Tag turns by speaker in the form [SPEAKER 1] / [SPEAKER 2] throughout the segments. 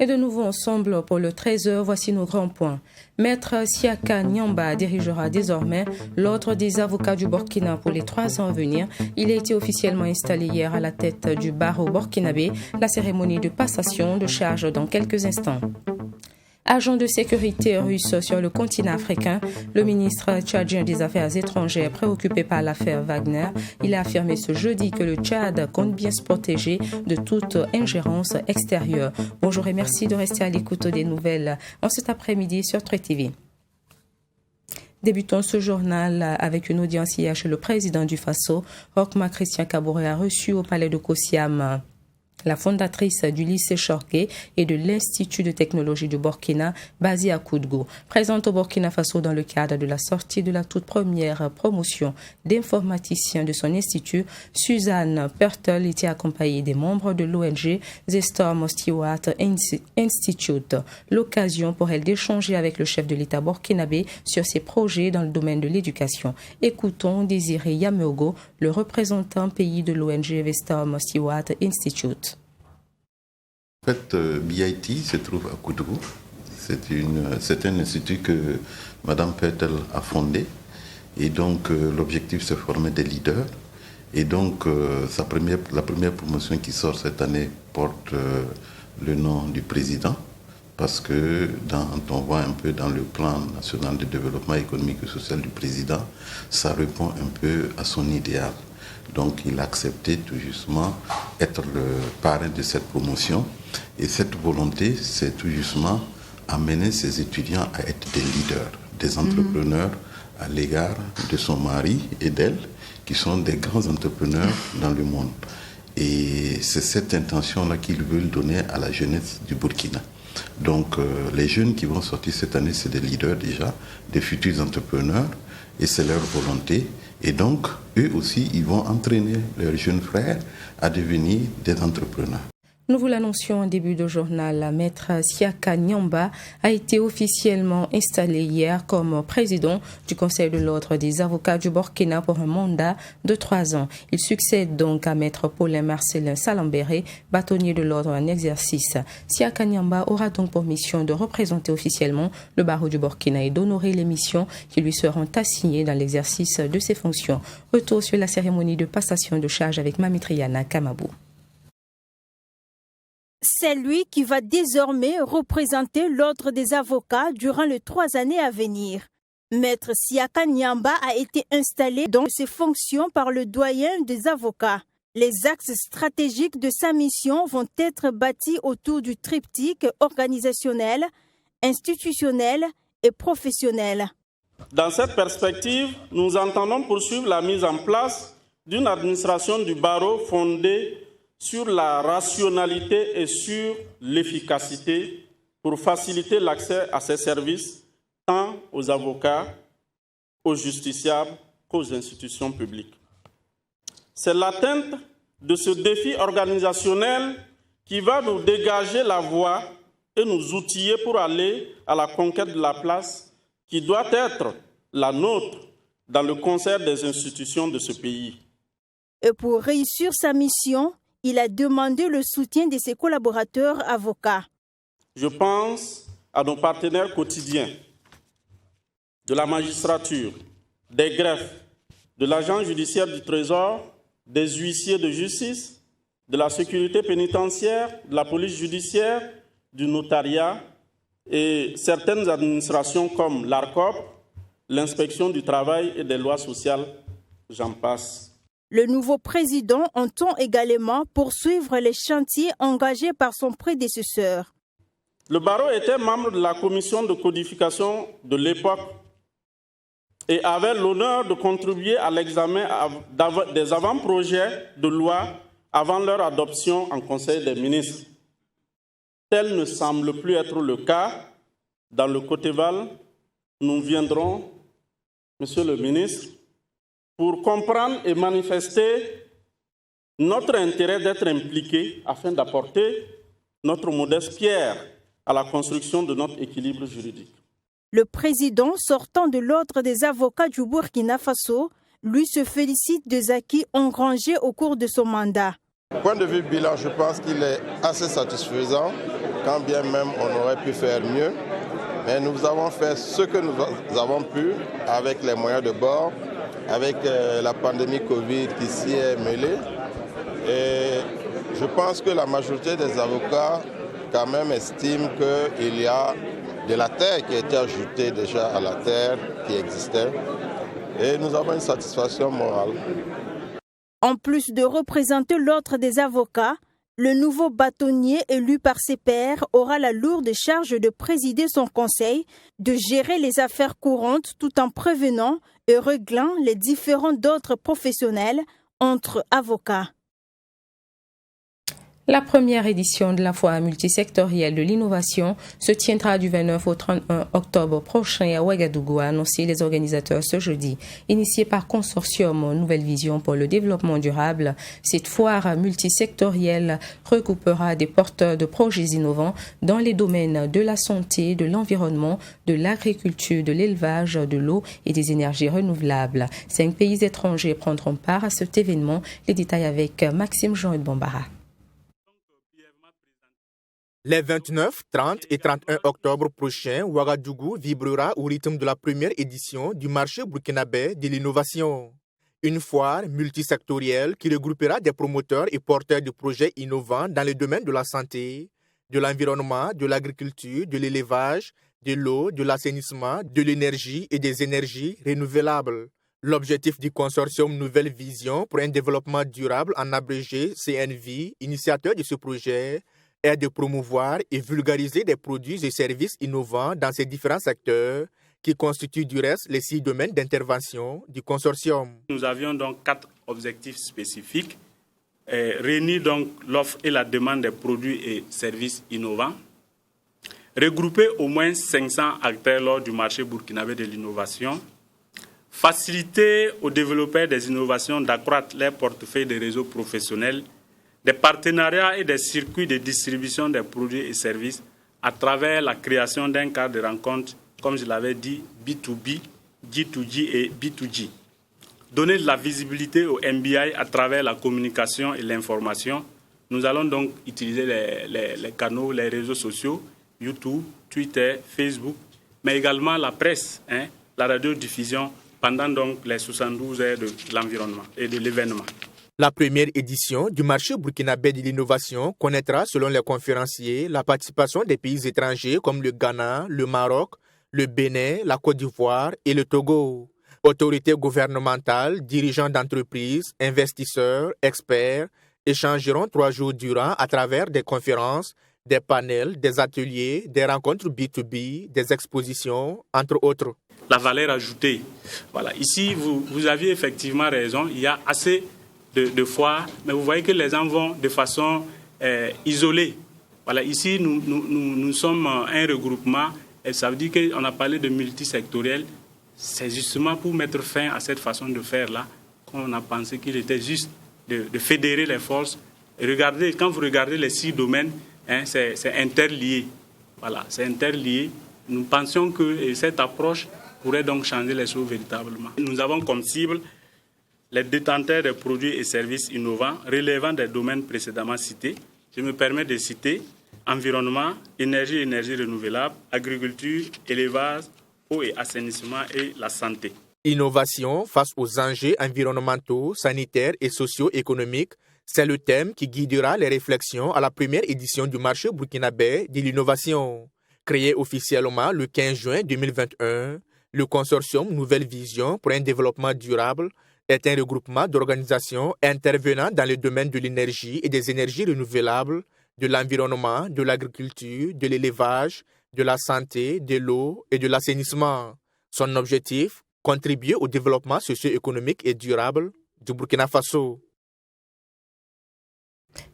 [SPEAKER 1] Et de nouveau ensemble pour le 13h, voici nos grands points. Maître Siaka Nyamba dirigera désormais l'ordre des avocats du Burkina pour les 3 ans à venir. Il a été officiellement installé hier à la tête du barreau burkinabé. La cérémonie de passation de charge dans quelques instants. Agent de sécurité russe sur le continent africain, le ministre tchadien des Affaires étrangères préoccupé par l'affaire Wagner, il a affirmé ce jeudi que le Tchad compte bien se protéger de toute ingérence extérieure. Bonjour et merci de rester à l'écoute des nouvelles en cet après-midi sur Trait TV. Débutons ce journal avec une audience hier chez le président du Faso. Rochma Christian Kaboré a reçu au palais de Kosiam la fondatrice du lycée Chorgué et de l'Institut de technologie du Burkina, basé à Koudgou. Présente au Burkina Faso dans le cadre de la sortie de la toute première promotion d'informaticiens de son institut, Suzanne Pertel était accompagnée des membres de l'ONG The Storm Stewart Institute. L'occasion pour elle d'échanger avec le chef de l'État burkinabé sur ses projets dans le domaine de l'éducation. Écoutons Désiré Yameogo, le représentant pays de l'ONG The Storm Stewart Institute.
[SPEAKER 2] En fait, BIT se trouve à Koudgou. C'est un institut que Mme Pertel a fondé. Et donc, l'objectif, c'est de former des leaders. Et donc, la première promotion qui sort cette année porte le nom du président. Parce que on voit un peu dans le plan national de développement économique et social du président, ça répond un peu à son idéal. Donc, il a accepté tout justement être le parrain de cette promotion. Et cette volonté, c'est tout justement amener ses étudiants à être des leaders, des entrepreneurs à l'égard de son mari et d'elle, qui sont des grands entrepreneurs dans le monde. Et c'est cette intention-là qu'ils veulent donner à la jeunesse du Burkina. Donc, les jeunes qui vont sortir cette année, c'est des leaders déjà, des futurs entrepreneurs, et c'est leur volonté. Et donc, eux aussi, ils vont entraîner leurs jeunes frères à devenir des entrepreneurs.
[SPEAKER 1] Nous vous l'annoncions en début de journal, Maître Siaka Nyamba a été officiellement installé hier comme président du Conseil de l'Ordre des avocats du Burkina pour un mandat de 3 ans. Il succède donc à Maître Paulin Marcelin Salambéré, bâtonnier de l'Ordre en exercice. Siaka Nyamba aura donc pour mission de représenter officiellement le barreau du Burkina et d'honorer les missions qui lui seront assignées dans l'exercice de ses fonctions. Retour sur la cérémonie de passation de charge avec Mamitriana Kamabou.
[SPEAKER 3] C'est lui qui va désormais représenter l'ordre des avocats durant les 3 années à venir. Maître Siaka Nyamba a été installé dans ses fonctions par le doyen des avocats. Les axes stratégiques de sa mission vont être bâtis autour du triptyque organisationnel, institutionnel et professionnel.
[SPEAKER 4] Dans cette perspective, nous entendons poursuivre la mise en place d'une administration du barreau fondée sur la rationalité et sur l'efficacité pour faciliter l'accès à ces services tant aux avocats, aux justiciables qu'aux institutions publiques. C'est l'atteinte de ce défi organisationnel qui va nous dégager la voie et nous outiller pour aller à la conquête de la place qui doit être la nôtre dans le concert des institutions de ce pays.
[SPEAKER 3] Et pour réussir sa mission, il a demandé le soutien de ses collaborateurs avocats.
[SPEAKER 4] Je pense à nos partenaires quotidiens, de la magistrature, des greffes, de l'agent judiciaire du Trésor, des huissiers de justice, de la sécurité pénitentiaire, de la police judiciaire, du notariat et certaines administrations comme l'ARCOP, l'inspection du travail et des lois sociales, j'en passe.
[SPEAKER 3] Le nouveau président entend également poursuivre les chantiers engagés par son prédécesseur.
[SPEAKER 4] Le barreau était membre de la commission de codification de l'époque et avait l'honneur de contribuer à l'examen des avant-projets de loi avant leur adoption en Conseil des ministres. Tel ne semble plus être le cas. Dans le Côte-Val, nous viendrons, Monsieur le ministre, pour comprendre et manifester notre intérêt d'être impliqués afin d'apporter notre modeste pierre à la construction de notre équilibre juridique.
[SPEAKER 3] Le président sortant de l'Ordre des avocats du Burkina Faso, lui, se félicite des acquis engrangés au cours de son mandat.
[SPEAKER 5] Point de vue bilan, je pense qu'il est assez satisfaisant quand bien même on aurait pu faire mieux. Mais nous avons fait ce que nous avons pu avec les moyens de bord, avec la pandémie Covid qui s'y est mêlée. Et je pense que la majorité des avocats quand même estiment qu'il y a de la terre qui a été ajoutée déjà à la terre qui existait. Et nous avons une satisfaction morale.
[SPEAKER 3] En plus de représenter l'ordre des avocats, le nouveau bâtonnier élu par ses pairs aura la lourde charge de présider son conseil, de gérer les affaires courantes tout en prévenant et réglant les différends d'ordre professionnels entre avocats.
[SPEAKER 1] La première édition de la foire multisectorielle de l'innovation se tiendra du 29 au 31 octobre prochain à Ouagadougou, a annoncé les organisateurs ce jeudi. Initiée par Consortium Nouvelle Vision pour le développement durable, cette foire multisectorielle regroupera des porteurs de projets innovants dans les domaines de la santé, de l'environnement, de l'agriculture, de l'élevage, de l'eau et des énergies renouvelables. 5 pays étrangers prendront part à cet événement. Les détails avec Maxime Jean et Bambara.
[SPEAKER 6] Les 29, 30 et 31 octobre prochains, Ouagadougou vibrera au rythme de la première édition du marché burkinabé de l'innovation. Une foire multisectorielle qui regroupera des promoteurs et porteurs de projets innovants dans les domaines de la santé, de l'environnement, de l'agriculture, de l'élevage, de l'eau, de l'assainissement, de l'énergie et des énergies renouvelables. L'objectif du consortium Nouvelle Vision pour un développement durable, en abrégé CNV, initiateur de ce projet, est de promouvoir et vulgariser des produits et services innovants dans ces différents secteurs qui constituent du reste les 6 domaines d'intervention du consortium.
[SPEAKER 4] Nous avions donc 4 objectifs spécifiques. Réunir donc l'offre et la demande des produits et services innovants. Regrouper au moins 500 acteurs lors du marché burkinabé de l'innovation. Faciliter aux développeurs des innovations d'accroître leur portefeuille de réseaux professionnels, des partenariats et des circuits de distribution des produits et services à travers la création d'un cadre de rencontre, comme je l'avais dit, B2B, G2G et B2G. Donner de la visibilité au MBI à travers la communication et l'information. Nous allons donc utiliser les canaux, les réseaux sociaux, YouTube, Twitter, Facebook, mais également la presse, la radiodiffusion, pendant donc les 72 heures de l'environnement et de l'événement.
[SPEAKER 6] La première édition du marché burkinabé de l'innovation connaîtra, selon les conférenciers, la participation des pays étrangers comme le Ghana, le Maroc, le Bénin, la Côte d'Ivoire et le Togo. Autorités gouvernementales, dirigeants d'entreprises, investisseurs, experts échangeront 3 jours durant à travers des conférences, des panels, des ateliers, des rencontres B2B, des expositions, entre autres.
[SPEAKER 4] La valeur ajoutée. Voilà. Ici, vous aviez effectivement raison, il y a assez de foires, mais vous voyez que les gens vont de façon isolée. Voilà, ici, nous sommes un regroupement, et ça veut dire qu'on a parlé de multisectoriel. C'est justement pour mettre fin à cette façon de faire-là qu'on a pensé qu'il était juste de fédérer les forces. Et regardez, quand vous regardez les 6 domaines, c'est interlié. Voilà, c'est interlié. Nous pensions que cette approche pourrait donc changer les choses véritablement. Nous avons comme cible les détenteurs des produits et services innovants relevant des domaines précédemment cités. Je me permets de citer environnement, énergie renouvelable, agriculture, élevage, eau et assainissement et la santé.
[SPEAKER 6] Innovation face aux enjeux environnementaux, sanitaires et socio-économiques, c'est le thème qui guidera les réflexions à la première édition du marché burkinabé de l'innovation. Créé officiellement le 15 juin 2021, le consortium Nouvelle Vision pour un développement durable est un regroupement d'organisations intervenant dans les domaines de l'énergie et des énergies renouvelables, de l'environnement, de l'agriculture, de l'élevage, de la santé, de l'eau et de l'assainissement. Son objectif, contribuer au développement socio-économique et durable du Burkina Faso.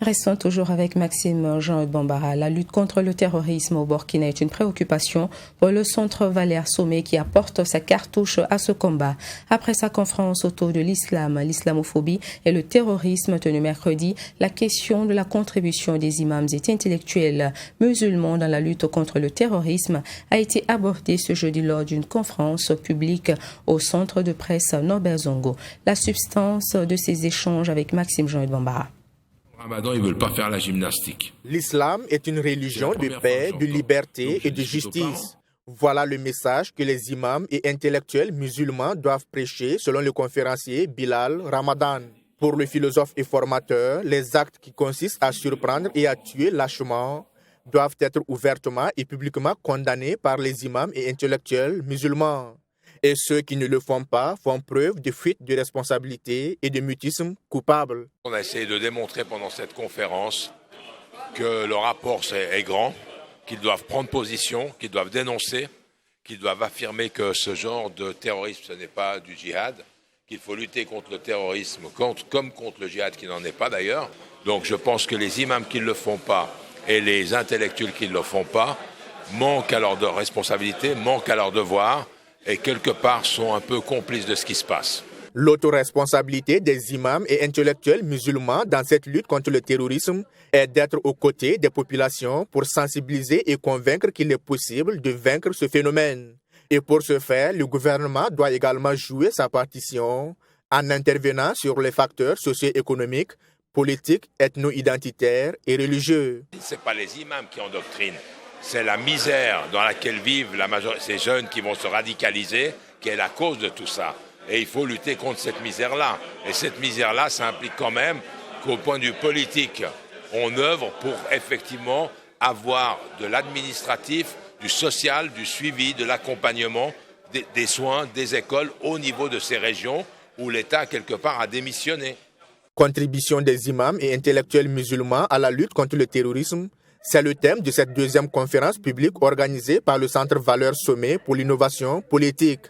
[SPEAKER 1] Restons toujours avec Maxime Jean Bambara. La lutte contre le terrorisme au Burkina est une préoccupation pour le Centre Valère Sommet qui apporte sa cartouche à ce combat. Après sa conférence autour de l'islam, l'islamophobie et le terrorisme tenue mercredi, la question de la contribution des imams et intellectuels musulmans dans la lutte contre le terrorisme a été abordée ce jeudi lors d'une conférence publique au centre de presse Norbert Zongo. La substance de ces échanges avec Maxime Jean Bambara.
[SPEAKER 7] Ramadan, ils ne veulent pas faire la gymnastique.
[SPEAKER 6] L'islam est une religion de paix, de liberté et de justice. Voilà le message que les imams et intellectuels musulmans doivent prêcher selon le conférencier Bilal Ramadan. Pour le philosophe et formateur, les actes qui consistent à surprendre et à tuer lâchement doivent être ouvertement et publiquement condamnés par les imams et intellectuels musulmans. Et ceux qui ne le font pas font preuve de fuite de responsabilité et de mutisme coupable.
[SPEAKER 7] On a essayé de démontrer pendant cette conférence que le rapport est grand, qu'ils doivent prendre position, qu'ils doivent dénoncer, qu'ils doivent affirmer que ce genre de terrorisme, ce n'est pas du djihad, qu'il faut lutter contre le terrorisme comme contre le djihad qui n'en est pas d'ailleurs. Donc je pense que les imams qui ne le font pas et les intellectuels qui ne le font pas manquent à leur responsabilité, manquent à leur devoir et quelque part sont un peu complices de ce qui se passe.
[SPEAKER 6] L'autoresponsabilité des imams et intellectuels musulmans dans cette lutte contre le terrorisme est d'être aux côtés des populations pour sensibiliser et convaincre qu'il est possible de vaincre ce phénomène. Et pour ce faire, le gouvernement doit également jouer sa partition en intervenant sur les facteurs socio-économiques, politiques, ethno-identitaires et religieux.
[SPEAKER 7] Ce n'est pas les imams qui endoctrinent, c'est la misère dans laquelle vivent ces jeunes qui vont se radicaliser qui est la cause de tout ça. Et il faut lutter contre cette misère-là. Et cette misère-là, ça implique quand même qu'au point de vue politique, on œuvre pour effectivement avoir de l'administratif, du social, du suivi, de l'accompagnement, des soins, des écoles au niveau de ces régions où l'État, quelque part, a démissionné.
[SPEAKER 6] Contribution des imams et intellectuels musulmans à la lutte contre le terrorisme, c'est le thème de cette deuxième conférence publique organisée par le Centre Valeurs Sommet pour l'innovation politique.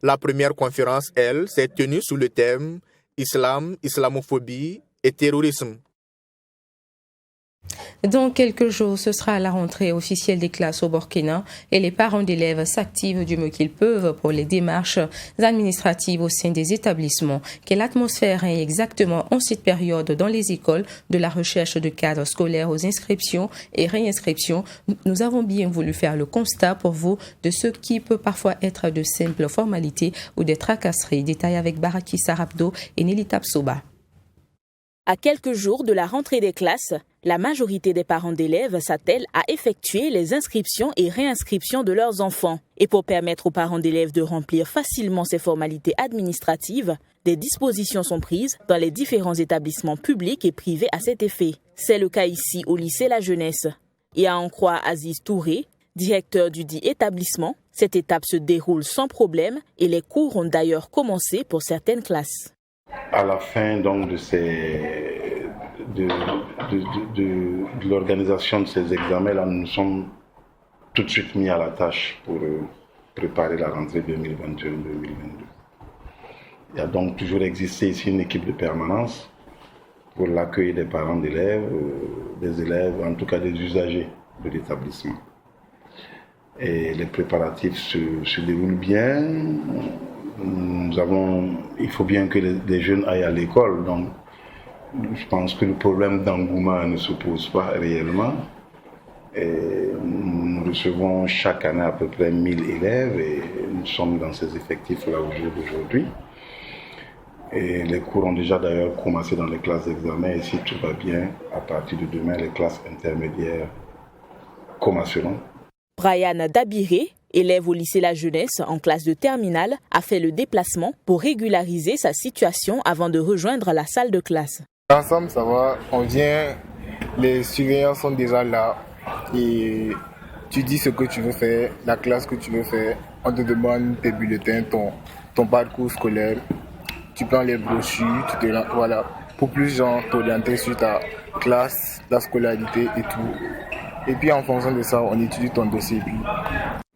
[SPEAKER 6] La première conférence, elle, s'est tenue sous le thème « Islam, islamophobie et terrorisme ».
[SPEAKER 1] Dans quelques jours, ce sera la rentrée officielle des classes au Burkina et les parents d'élèves s'activent du mieux qu'ils peuvent pour les démarches administratives au sein des établissements. Quelle atmosphère est exactement en cette période dans les écoles de la recherche de cadres scolaires aux inscriptions et réinscriptions? Nous avons bien voulu faire le constat pour vous de ce qui peut parfois être de simples formalités ou des tracasseries. Détail avec Baraki Sarabdo et Nelly Tapsoba.
[SPEAKER 8] À quelques jours de la rentrée des classes, la majorité des parents d'élèves s'attellent à effectuer les inscriptions et réinscriptions de leurs enfants. Et pour permettre aux parents d'élèves de remplir facilement ces formalités administratives, des dispositions sont prises dans les différents établissements publics et privés à cet effet. C'est le cas ici au lycée La Jeunesse. Et à en croire Aziz Touré, directeur du dit établissement, cette étape se déroule sans problème et les cours ont d'ailleurs commencé pour certaines classes.
[SPEAKER 9] À la fin donc de l'organisation de ces examens-là, nous nous sommes tout de suite mis à la tâche pour préparer la rentrée 2021-2022. Il y a donc toujours existé ici une équipe de permanence pour l'accueil des parents d'élèves, des élèves, en tout cas des usagers de l'établissement. Et les préparatifs se déroulent bien. Il faut bien que les jeunes aillent à l'école, donc je pense que le problème d'engouement ne se pose pas réellement. Et nous recevons chaque année à peu près 1000 élèves et nous sommes dans ces effectifs-là au jour d'aujourd'hui. Et les cours ont déjà d'ailleurs commencé dans les classes d'examen et si tout va bien, à partir de demain, les classes intermédiaires commenceront.
[SPEAKER 8] Brian Dabiré, élève au lycée La Jeunesse en classe de terminale, a fait le déplacement pour régulariser sa situation avant de rejoindre la salle de classe.
[SPEAKER 10] Ensemble, ça va, on vient, les surveillants sont déjà là et tu dis ce que tu veux faire, la classe que tu veux faire, on te demande tes bulletins, ton parcours scolaire, tu prends les brochures, voilà, pour plus gens t'orienter sur ta classe, ta scolarité et tout. Et puis en fonction de ça, on étudie ton dossier.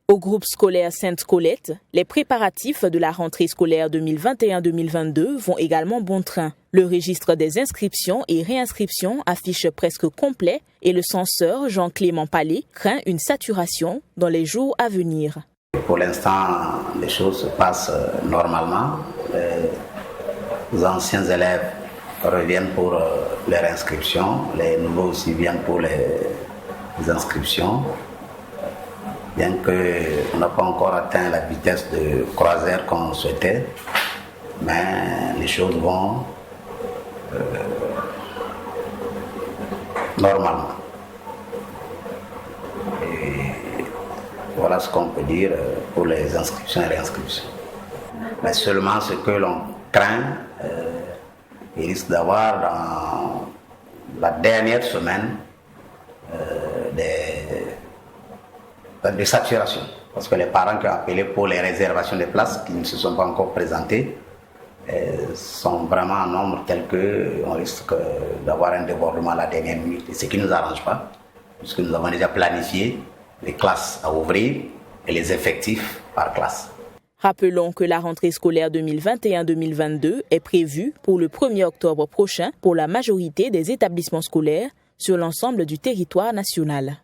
[SPEAKER 8] Au groupe scolaire Sainte-Colette, les préparatifs de la rentrée scolaire 2021-2022 vont également bon train. Le registre des inscriptions et réinscriptions affiche presque complet et le censeur Jean-Clément Palais craint une saturation dans les jours à venir.
[SPEAKER 11] Pour l'instant, les choses se passent normalement. Les anciens élèves reviennent pour leur inscription, les nouveaux aussi viennent pour les inscriptions. Bien qu'on n'a pas encore atteint la vitesse de croisière qu'on souhaitait, mais les choses vont normalement. Et voilà ce qu'on peut dire pour les inscriptions et réinscriptions. Mais seulement ce que l'on craint, il risque d'avoir dans la dernière semaine des saturations. Parce que les parents qui ont appelé pour les réservations de places, qui ne se sont pas encore présentés, sont vraiment en nombre tel qu'on risque d'avoir un débordement à la dernière minute. Et ce qui ne nous arrange pas, puisque nous avons déjà planifié les classes à ouvrir et les effectifs par classe.
[SPEAKER 8] Rappelons que la rentrée scolaire 2021-2022 est prévue pour le 1er octobre prochain pour la majorité des établissements scolaires sur l'ensemble du territoire national.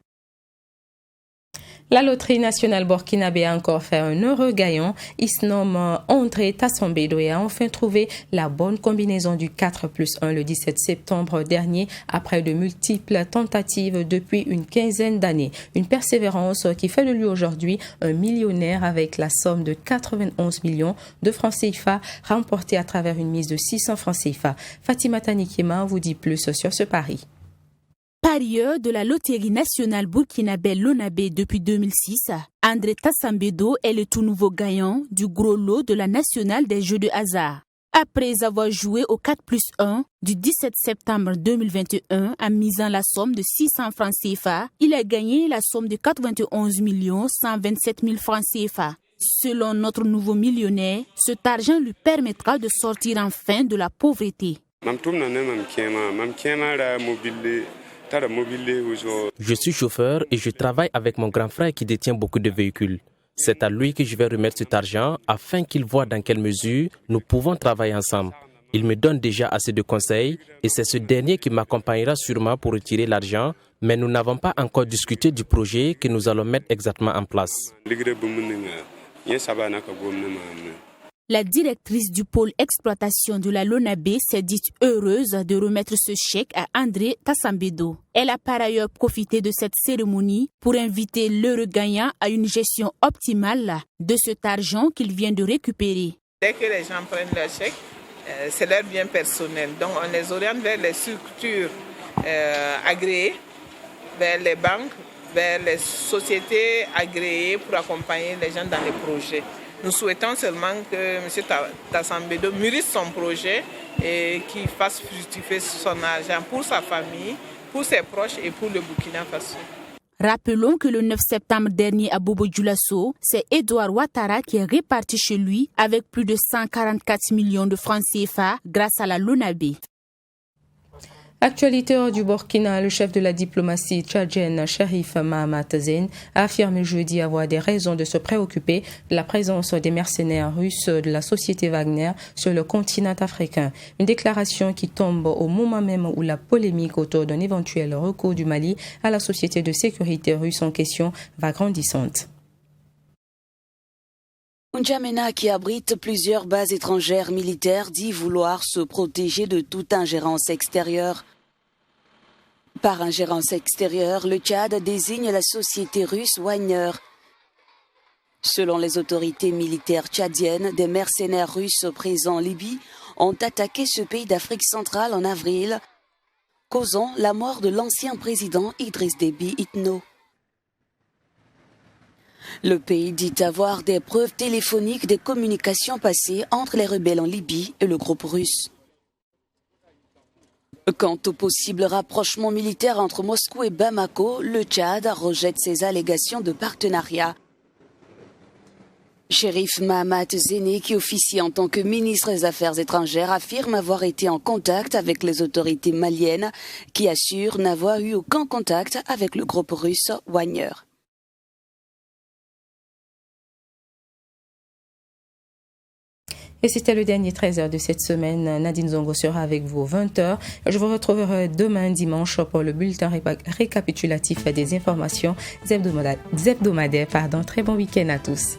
[SPEAKER 1] La loterie nationale burkinabé a encore fait un heureux gagnant. Il se nomme André Tassambedo et a enfin trouvé la bonne combinaison du 4+1 le 17 septembre dernier après de multiples tentatives depuis une quinzaine d'années. Une persévérance qui fait de lui aujourd'hui un millionnaire avec la somme de 91 millions de francs CFA remportée à travers une mise de 600 francs CFA. Fatima Tanikima vous dit plus sur ce pari.
[SPEAKER 12] Parieur de la loterie nationale burkinabé Lonabé depuis 2006, André Tassambedo est le tout nouveau gagnant du gros lot de la nationale des jeux de hasard. Après avoir joué au 4+1 du 17 septembre 2021 en misant la somme de 600 francs CFA, il a gagné la somme de 91 127 000 francs CFA. Selon notre nouveau millionnaire, cet argent lui permettra de sortir enfin de la pauvreté.
[SPEAKER 13] Je suis chauffeur et je travaille avec mon grand frère qui détient beaucoup de véhicules. C'est à lui que je vais remettre cet argent afin qu'il voie dans quelle mesure nous pouvons travailler ensemble. Il me donne déjà assez de conseils et c'est ce dernier qui m'accompagnera sûrement pour retirer l'argent, mais nous n'avons pas encore discuté du projet que nous allons mettre exactement en place.
[SPEAKER 12] La directrice du pôle exploitation de la Lonabé s'est dite heureuse de remettre ce chèque à André Tassambedo. Elle a par ailleurs profité de cette cérémonie pour inviter l'heureux gagnant à une gestion optimale de cet argent qu'il vient de récupérer.
[SPEAKER 14] Dès que les gens prennent leur chèque, c'est leur bien personnel. Donc on les oriente vers les structures agréées, vers les banques, vers les sociétés agréées pour accompagner les gens dans les projets. Nous souhaitons seulement que M. Tassambedo mûrisse son projet et qu'il fasse fructifier son argent pour sa famille, pour ses proches et pour le Burkina Faso.
[SPEAKER 12] Rappelons que le 9 septembre dernier à Bobo-Dioulasso, c'est Edouard Ouattara qui est reparti chez lui avec plus de 144 millions de francs CFA grâce à la Lonabé.
[SPEAKER 1] Actualité hors du Burkina, le chef de la diplomatie tchadienne, Cherif Mahamat Zeine, a affirmé jeudi avoir des raisons de se préoccuper de la présence des mercenaires russes de la société Wagner sur le continent africain. Une déclaration qui tombe au moment même où la polémique autour d'un éventuel recours du Mali à la société de sécurité russe en question va grandissante.
[SPEAKER 15] N'Djamena, qui abrite plusieurs bases étrangères militaires, dit vouloir se protéger de toute ingérence extérieure. Par ingérence extérieure, le Tchad désigne la société russe Wagner. Selon les autorités militaires tchadiennes, des mercenaires russes présents en Libye ont attaqué ce pays d'Afrique centrale en avril, causant la mort de l'ancien président Idriss Déby Itno. Le pays dit avoir des preuves téléphoniques des communications passées entre les rebelles en Libye et le groupe russe. Quant au possible rapprochement militaire entre Moscou et Bamako, le Tchad rejette ces allégations de partenariat. Cherif Mahamat Zeine, qui officie en tant que ministre des Affaires étrangères, affirme avoir été en contact avec les autorités maliennes, qui assurent n'avoir eu aucun contact avec le groupe russe Wagner.
[SPEAKER 1] Et c'était le dernier 13h de cette semaine. Nadine Zongo sera avec vous 20h. Je vous retrouverai demain dimanche pour le bulletin récapitulatif des informations hebdomadaires. Très bon week-end à tous.